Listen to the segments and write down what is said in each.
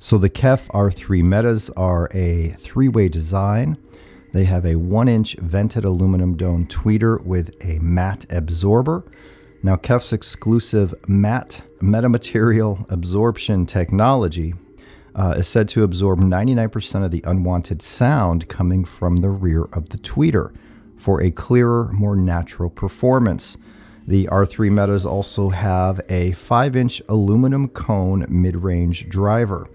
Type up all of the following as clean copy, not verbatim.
So the KEF R3 Metas are a three-way design. They have a 1-inch vented aluminum dome tweeter with a matte absorber. Now KEF's exclusive matte metamaterial absorption technology is said to absorb 99% of the unwanted sound coming from the rear of the tweeter for a clearer, more natural performance. The R3 Metas also have a 5-inch aluminum cone mid-range driver.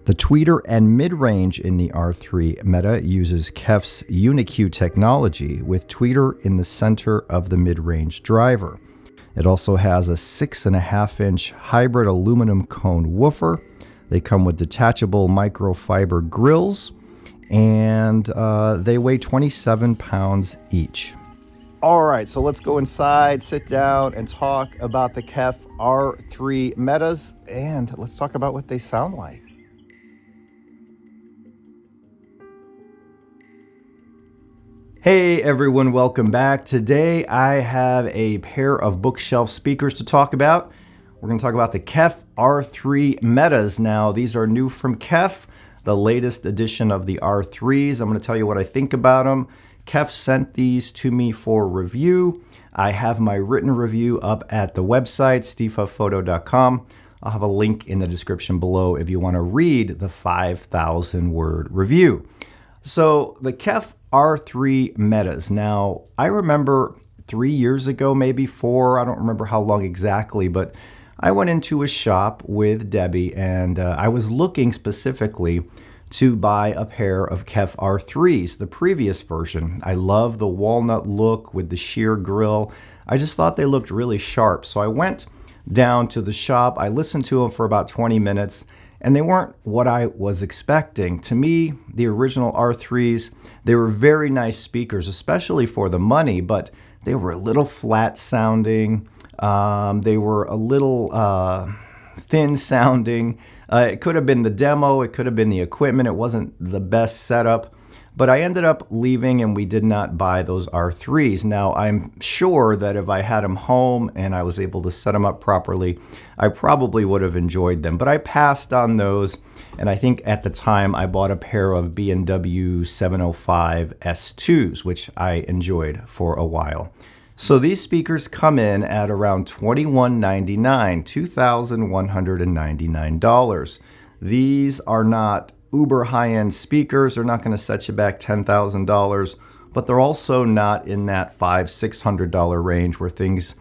The tweeter and mid-range in the R3 Meta uses KEF's UniQ technology with tweeter in the center of the mid-range driver. It also has a 6.5-inch hybrid aluminum cone woofer. They come with detachable microfiber grills, and they weigh 27 pounds each. All right, so let's go inside, sit down, and talk about the KEF R3 Metas, and let's talk about what they sound like. Hey everyone, welcome back. Today I have a pair of bookshelf speakers to talk about. We're going to talk about the KEF R3 Metas. Now, these are new from KEF, the latest edition of the R3s. I'm going to tell you what I think about them. KEF sent these to me for review. I have my written review up at the website, stevehufphoto.com. I'll have a link in the description below if you want to read the 5,000-word review. So the KEF R3 Metas. Now, I remember 3 years ago, maybe 4, I don't remember how long exactly, but I went into a shop with Debbie and I was looking specifically to buy a pair of KEF R3s, the previous version. I love the walnut look with the sheer grill. I just thought they looked really sharp. So I went down to the shop, I listened to them for about 20 minutes, and they weren't what I was expecting. To me, the original R3s, they were very nice speakers, especially for the money, but they were a little flat sounding. They were a little thin sounding. It could have been the demo, it could have been the equipment. It wasn't the best setup, but I ended up leaving and we did not buy those R3s. Now, I'm sure that if I had them home and I was able to set them up properly, I probably would have enjoyed them, but I passed on those. And I think at the time I bought a pair of B&W 705 S2s, which I enjoyed for a while. So these speakers come in at around $2,199, $2,199. These are not uber high-end speakers. They're not going to set you back $10,000, but they're also not in that $500-$600 range where things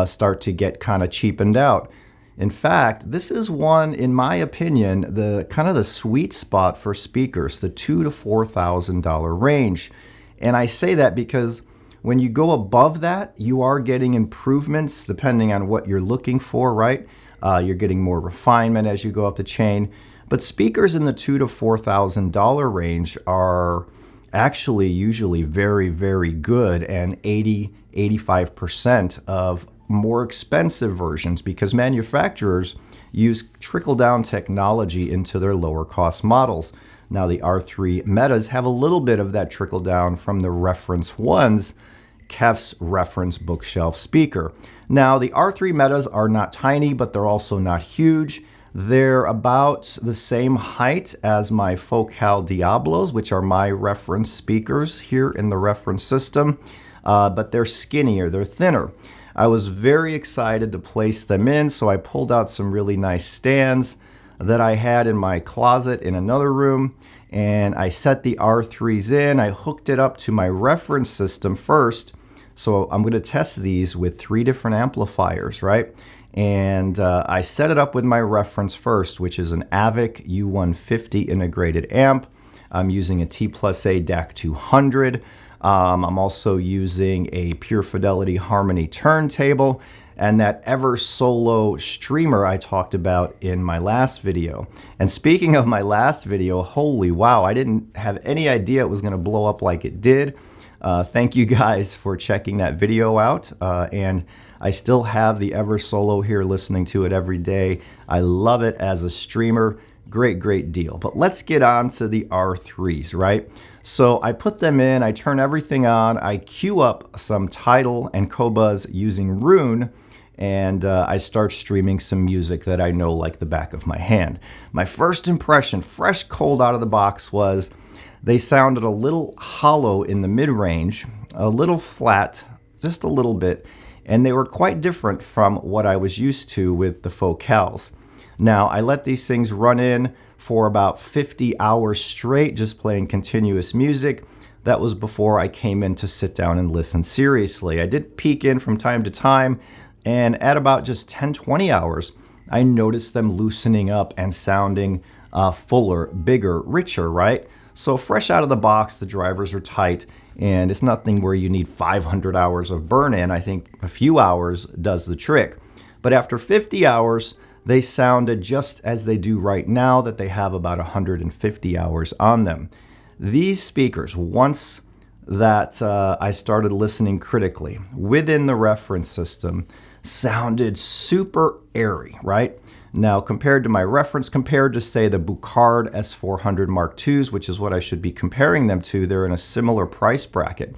start to get kind of cheapened out. In fact, this is one, in my opinion, the kind of the sweet spot for speakers, the $2,000 to $4,000 range. And I say that because when you go above that, you are getting improvements depending on what you're looking for, right? You're getting more refinement as you go up the chain. But speakers in the $2,000 to $4,000 range are actually usually very, very good, and 85% of more expensive versions, because manufacturers use trickle-down technology into their lower cost models. Now the R3 Metas have a little bit of that trickle-down from the Reference Ones, KEF's reference bookshelf speaker. Now the R3 Metas are not tiny, but they're also not huge. They're about the same height as my Focal Diablos, which are my reference speakers here in the reference system, but they're skinnier, they're thinner. I was very excited to place them in, so I pulled out some really nice stands that I had in my closet in another room, and I set the R3s in. I hooked it up to my reference system first, so I'm going to test these with 3 different amplifiers, right? And I set it up with my reference first, which is an Aavik U150 integrated amp. I'm using a T+A DAC 200. I'm also using a Pure Fidelity Harmony turntable and that EverSolo streamer I talked about in my last video. And speaking of my last video, holy wow, I didn't have any idea it was going to blow up like it did. Thank you guys for checking that video out. And I still have the EverSolo here, listening to it every day. I love it as a streamer. Great, great deal. But let's get on to the R3s, right? So I put them in, I turn everything on, I queue up some Tidal and Qobuz using Roon, and I start streaming some music that I know like the back of my hand. My first impression, fresh cold out of the box, was they sounded a little hollow in the mid-range, a little flat, just a little bit, and they were quite different from what I was used to with the focals. Now, I let these things run in for about 50 hours straight, just playing continuous music. That was before I came in to sit down and listen seriously. I did peek in from time to time, and at about just 10-20 hours, I noticed them loosening up and sounding fuller, bigger, richer, right? So fresh out of the box, the drivers are tight, and it's nothing where you need 500 hours of burn-in. I think a few hours does the trick. But after 50 hours, they sounded just as they do right now, that they have about 150 hours on them. These speakers, once that I started listening critically within the reference system, sounded super airy, right? Now, compared to my reference, compared to, say, the Buchard S400 Mark IIs, which is what I should be comparing them to, they're in a similar price bracket.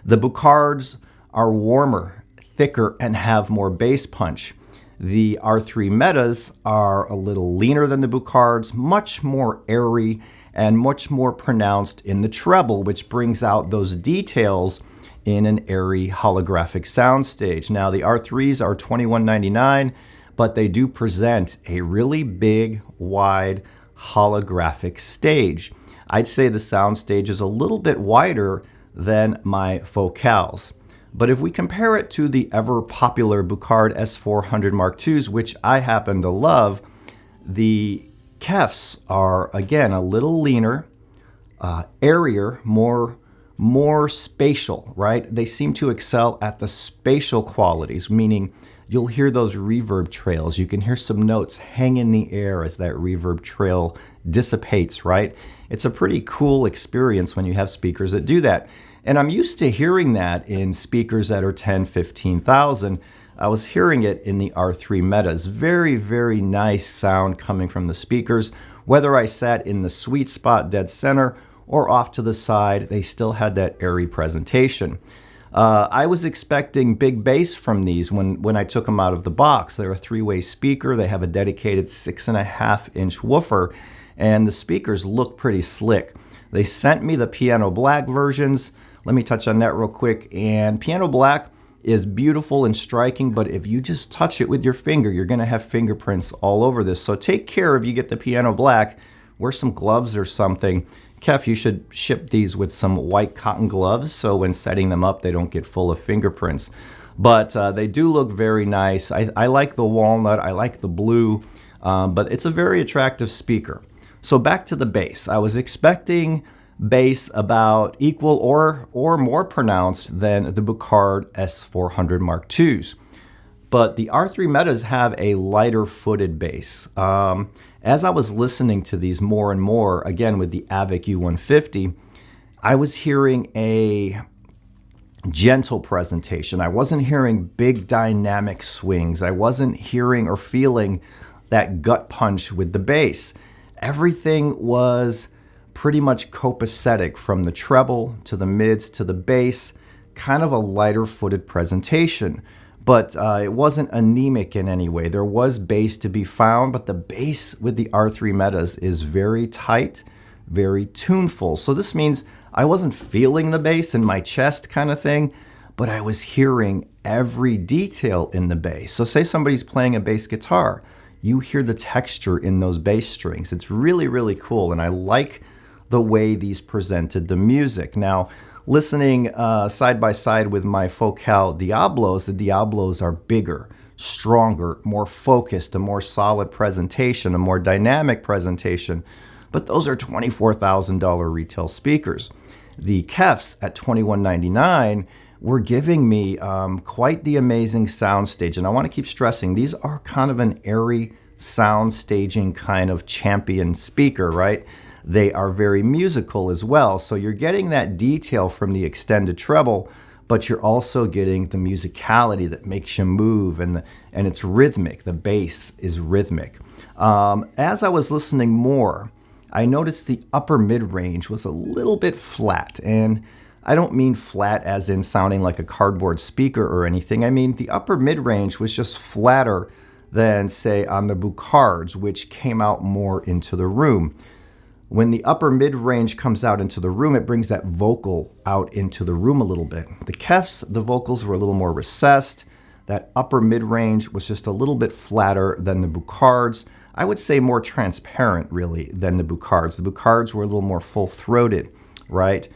The Buchards are warmer, thicker, and have more bass punch. The R3 Metas are a little leaner than the Buchards, much more airy, and much more pronounced in the treble, which brings out those details in an airy holographic soundstage. Now, the R3s are $21.99, but they do present a really big, wide, holographic stage. I'd say the soundstage is a little bit wider than my focals. But if we compare it to the ever-popular Buchard S400 Mark IIs, which I happen to love, the KEFs are, again, a little leaner, airier, more spatial, right? They seem to excel at the spatial qualities, meaning you'll hear those reverb trails. You can hear some notes hang in the air as that reverb trail dissipates, right? It's a pretty cool experience when you have speakers that do that. And I'm used to hearing that in speakers that are 10, 15,000. I was hearing it in the R3 Metas. Very, very nice sound coming from the speakers. Whether I sat in the sweet spot dead center or off to the side, they still had that airy presentation. I was expecting big bass from these when I took them out of the box. They're a three-way speaker. They have a dedicated 6.5-inch woofer, and the speakers look pretty slick. They sent me the piano black versions. Let me touch on that real quick. And piano black is beautiful and striking, but if you just touch it with your finger, you're going to have fingerprints all over this. So take care if you get the piano black. Wear some gloves or something. KEF, you should ship these with some white cotton gloves so when setting them up, they don't get full of fingerprints. But they do look very nice. I like the walnut. I like the blue, but it's a very attractive speaker. So back to the bass. I was expecting bass about equal or more pronounced than the Buchard S400 Mark IIs. But the R3 Metas have a lighter footed bass. As I was listening to these more and more, again with the Aavik U150, I was hearing a gentle presentation. I wasn't hearing big dynamic swings. I wasn't hearing or feeling that gut punch with the bass. Everything was pretty much copacetic from the treble to the mids to the bass, kind of a lighter footed presentation. But it wasn't anemic in any way. There was bass to be found, but the bass with the R3 Metas is very tight, very tuneful. So this means I wasn't feeling the bass in my chest kind of thing, but I was hearing every detail in the bass. So say somebody's playing a bass guitar, you hear the texture in those bass strings. It's really, really cool, and I like the way these presented the music. Now, listening side by side with my Focal Diablos, the Diablos are bigger, stronger, more focused, a more solid presentation, a more dynamic presentation. But those are $24,000 retail speakers. The KEFs at $21.99 were giving me quite the amazing sound stage. And I want to keep stressing, these are kind of an airy sound staging kind of champion speaker, right? They are very musical as well. So you're getting that detail from the extended treble, but you're also getting the musicality that makes you move, and it's rhythmic. The bass is rhythmic. As I was listening more, I noticed the upper mid-range was a little bit flat, and I don't mean flat as in sounding like a cardboard speaker or anything. I mean the upper mid-range was just flatter than, say, on the Bucards, which came out more into the room. When the upper mid-range comes out into the room, it brings that vocal out into the room a little bit. The KEFs, the vocals were a little more recessed. That upper mid-range was just a little bit flatter than the Bucards. I would say more transparent, really, than the Bucards. The Bucards were a little more full-throated, right?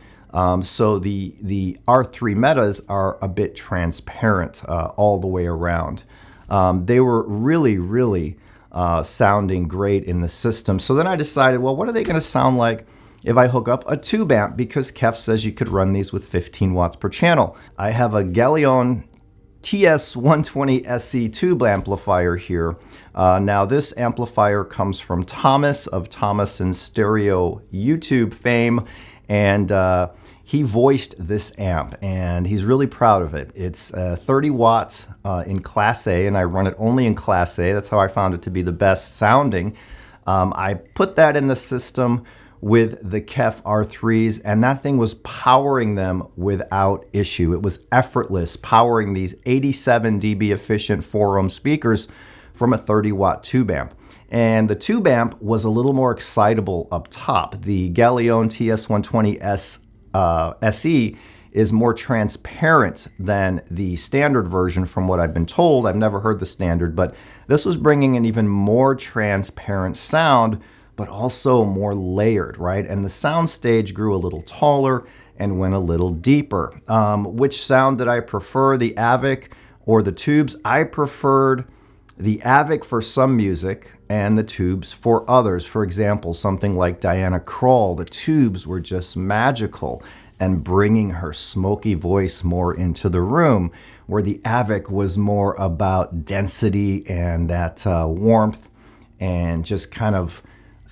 So the R3 Metas are a bit transparent all the way around. They were really sounding great in the system. So then I decided, well, what are they going to sound like if I hook up a tube amp? Because KEF says you could run these with 15 watts per channel. I have a Galion TS120 SE tube amplifier here. Now this amplifier comes from Thomas of Thomas and Stereo YouTube fame, and he voiced this amp, and he's really proud of it. It's 30 watts in Class A, and I run it only in Class A. That's how I found it to be the best sounding. I put that in the system with the KEF R3s, and that thing was powering them without issue. It was effortless, powering these 87 dB efficient 4-ohm speakers from a 30 watt tube amp. And the tube amp was a little more excitable up top. The Galion TS120 SE is more transparent than the standard version from what I've been told. I've never heard the standard, but this was bringing an even more transparent sound, but also more layered, right? And the sound stage grew a little taller and went a little deeper. Which sound did I prefer, the Aavik or the tubes? I preferred the Aavik for some music and the tubes for others. For example, something like Diana Krall, the tubes were just magical and bringing her smoky voice more into the room, where the Aavik was more about density and that warmth and just kind of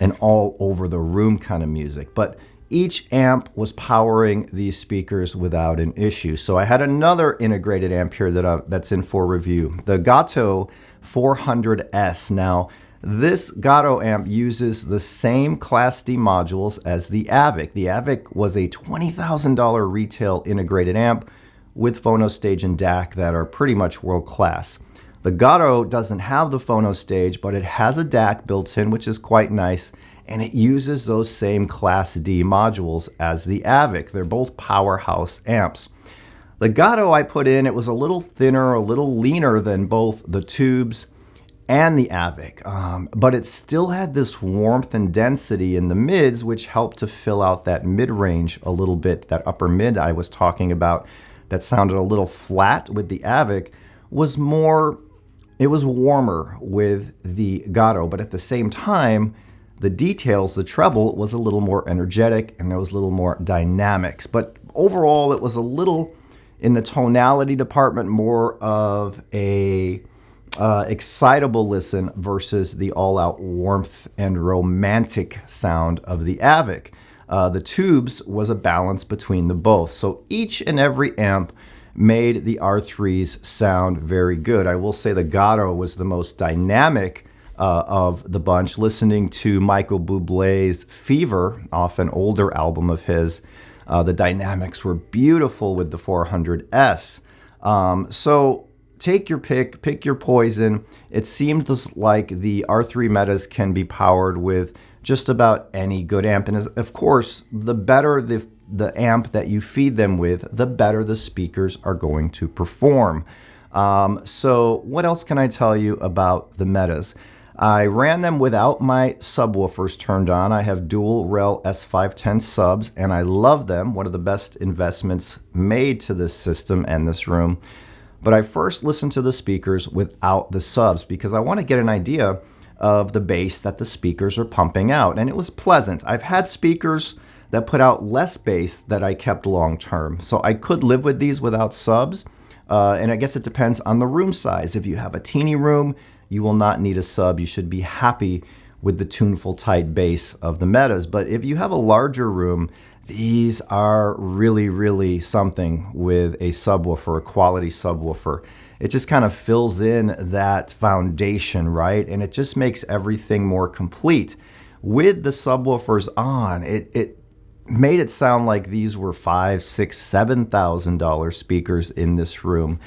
an all over the room kind of music. But each amp was powering these speakers without an issue. So I had another integrated amp here that's in for review, the Gato 400S. Now, this Gato amp uses the same Class D modules as the Aavik. The Aavik was a $20,000 retail integrated amp with phono stage and DAC that are pretty much world class. The Gato doesn't have the phono stage, but it has a DAC built in, which is quite nice, and it uses those same Class D modules as the Aavik. They're both powerhouse amps. The Gato I put in, it was a little thinner, a little leaner than both the tubes and the Aavik, but it still had this warmth and density in the mids, which helped to fill out that mid-range a little bit. That upper mid I was talking about that sounded a little flat with the Aavik was more, it was warmer with the Gato, but at the same time, the details, the treble was a little more energetic and there was a little more dynamics. But overall, it was a little, in the tonality department, more of a excitable listen versus the all-out warmth and romantic sound of the Aavik. The tubes was a balance between the both. So each and every amp made the R3s sound very good. I will say the Gato was the most dynamic of the bunch. Listening to Michael Bublé's Fever, off an older album of his, the dynamics were beautiful with the 400S. So take your pick your poison. It seemed like the R3 Metas can be powered with just about any good amp. And of course, the better the amp that you feed them with, the better the speakers are going to perform. So what else can I tell you about the Metas? I ran them without my subwoofers turned on. I have dual Rel S510 subs, and I love them. One of the best investments made to this system and this room. But I first listened to the speakers without the subs because I want to get an idea of the bass that the speakers are pumping out. And it was pleasant. I've had speakers that put out less bass that I kept long term. So I could live with these without subs. And I guess it depends on the room size. If you have a teeny room, you will not need a sub. You should be happy with the tuneful tight bass of the Metas. But if you have a larger room, these are really, really something with a subwoofer, a quality subwoofer. It just kind of fills in that foundation, right? And it just makes everything more complete. With the subwoofers on, it made it sound like these were $5,000, $6,000, $7,000 speakers in this room.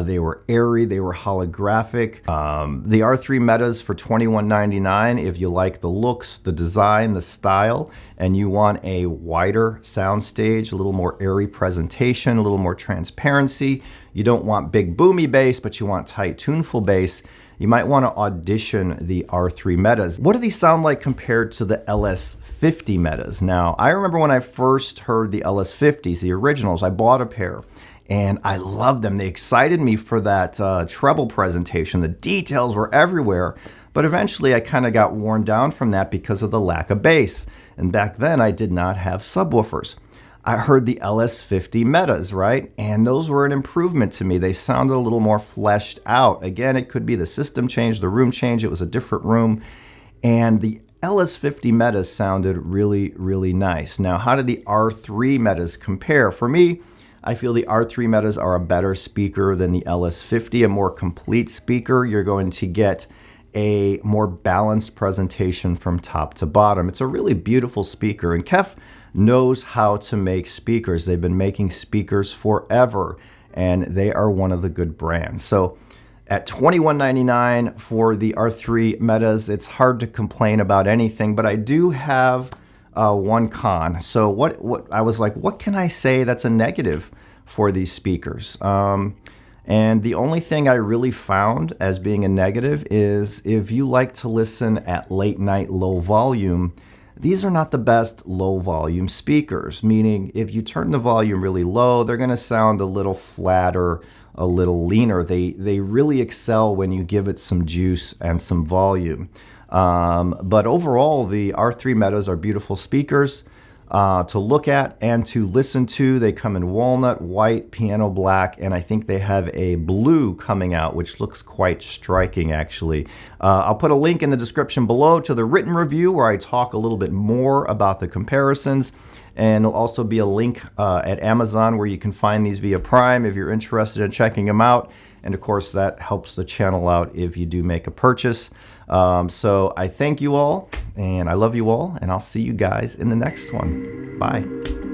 They were airy, they were holographic. The R3 Metas for $21.99, if you like the looks, the design, the style, and you want a wider soundstage, a little more airy presentation, a little more transparency. You don't want big boomy bass, but you want tight tuneful bass. You might want to audition the R3 Metas. What do these sound like compared to the LS50 Metas? Now, I remember when I first heard the LS50s, the originals, I bought a pair and I loved them. They excited me for that treble presentation. The details were everywhere, but eventually I kind of got worn down from that because of the lack of bass. And back then I did not have subwoofers. I heard the LS50 Metas, right? And those were an improvement to me. They sounded a little more fleshed out. Again, it could be the system change, the room change. It was a different room. And the LS50 Metas sounded really, really nice. Now, how did the R3 Metas compare? For me, I feel the R3 Metas are a better speaker than the LS50, a more complete speaker. You're going to get a more balanced presentation from top to bottom. It's a really beautiful speaker, and KEF knows how to make speakers. They've been making speakers forever, and they are one of the good brands. So at $21.99 for the R3 Metas, it's hard to complain about anything, but I do have one con. So what I was like, what can I say that's a negative for these speakers? And the only thing I really found as being a negative is if you like to listen at late night low volume, these are not the best low volume speakers, meaning if you turn the volume really low, they're going to sound a little flatter, a little leaner. They really excel when you give it some juice and some volume. But overall, the R3 Metas are beautiful speakers to look at and to listen to. They come in walnut, white, piano black, and I think they have a blue coming out, which looks quite striking, actually. I'll put a link in the description below to the written review where I talk a little bit more about the comparisons. And there'll also be a link at Amazon where you can find these via Prime if you're interested in checking them out. And of course, that helps the channel out if you do make a purchase. So I thank you all, and I love you all, and I'll see you guys in the next one. Bye.